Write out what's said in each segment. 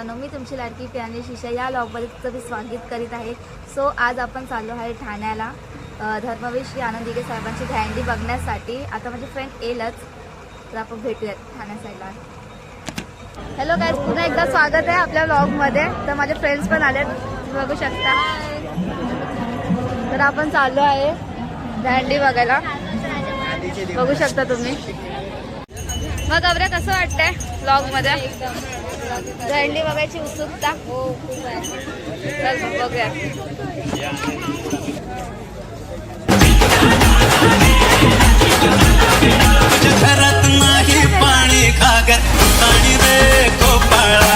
मित्रांनो, मी तुमची लाडकी प्यानी शिशा या व्लॉगमध्ये तुमचं मी स्वागत करीत आहे। सो आज आपण चाललो आहे ठाण्याला धर्मवीर श्री आनंद दिघे साहेबांची भेंडी बघण्यासाठी। आता माझी फ्रेंड येईलच, तर आपण भेटूयात ठाण्या साईडला। हॅलो गाइस, पुन्हा एकदा स्वागत आहे आपल्या व्लॉगमध्ये। तर माझे फ्रेंड्स पण आलेत, तुम्ही बघू शकता। तर आपण चाललो आहे भेंडी बघायला, बघू शकता तुम्ही। मग अवरे कसं वाटतंय व्लॉगमध्ये? भेंडी बघायची उत्सुकता हो खूप आहे। चल मग बघूया। घरात नाही पाणी खागर पाणी रे गोपाळा,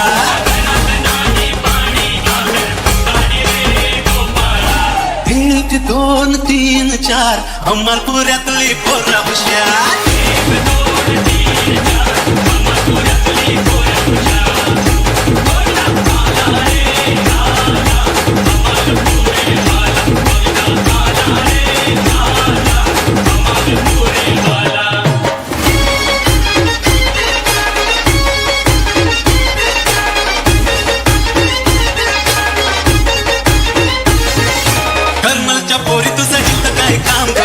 एक दोन तीन चार अमरपुऱ्यातली पोरं हुशार। कर्मलच्या पोरी तुझं हित काय काम ग,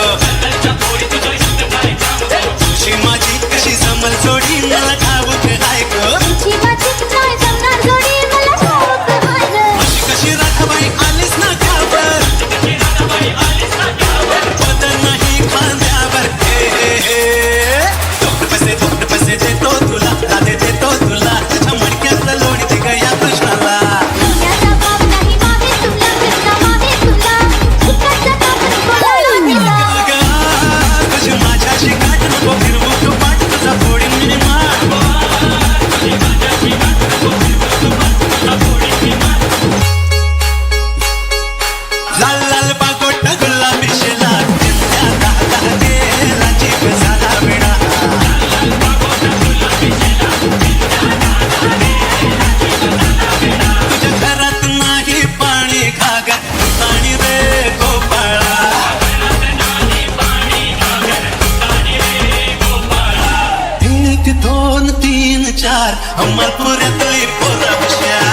तुझी माझी कशी जमल जोडी मला ठाऊक आहे ग। अशी कशी राधाबाई आलीस ना गावावर, बदल नाही खांद्यावर। दोन पैसे देतो तुला, दादे देतो तुला, त्याच्या मणक्यातलं लोणी दे ग या कृष्णाला। दोन तीन चार अमरपुऱ्यातली पोरं हुशार।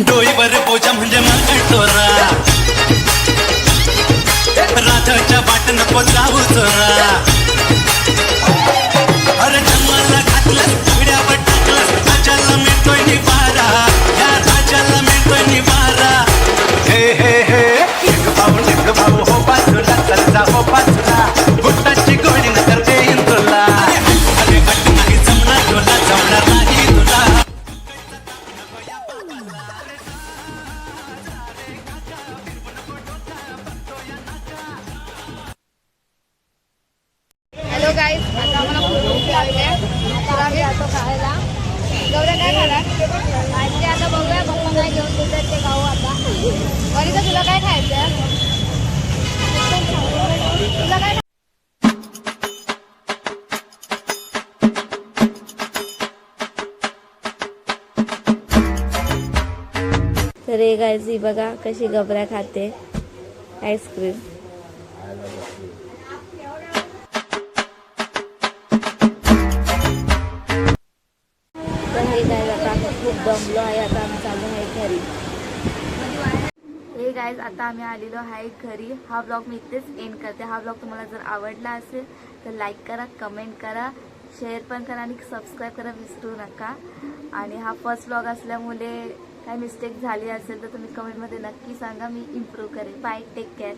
डोईवर बोजा म्हणजे मकटोरा, राधाच्या बाट नको जाऊ चोरा। अरे जन्माला घातलं पिढ्यावर टाकलं, राजाला मिळतोय निवारा, या राजाला मिळतोय निवारा। हे हे हे ढेकळू भाऊ हो बाजूला, चलचा हो बाजूला, गुट्टाची गोडी नंतर देईन तुला। अरे अट नाही जमणार तुला, जमणार नाही तुला। हॅलो गाईज, आता आम्हाला खूप भूक लागली आहे, तर आम्ही जातो खायला। गौऱ्या काय खाणार? भाजी आता बघूया, पप्पा काय घेऊन देतात ते खाऊ आता। वनिता तुला काय खायचं? तुला काय? तर हे गाईज ही बघा कशी गबऱ्या खाते आईस्क्रीम। खूप दमलो आहे, आता आम्ही चाललो आहे घरी। हे गाईज, आता आम्ही आलेलो आहे घरी। हा ब्लॉग मी इथेच एंड करते। हा ब्लॉग तुम्हाला जर आवडला असेल तर लाईक करा, कमेंट करा, शेअर पण करा आणि सबस्क्राईब करा विसरू नका। आणि हा फर्स्ट ब्लॉग असल्यामुळे काही मिस्टेक झाली असेल तर तुम्ही कमेंटमध्ये नक्की सांगा, मी इम्प्रूव्ह करेन। Bye, take care.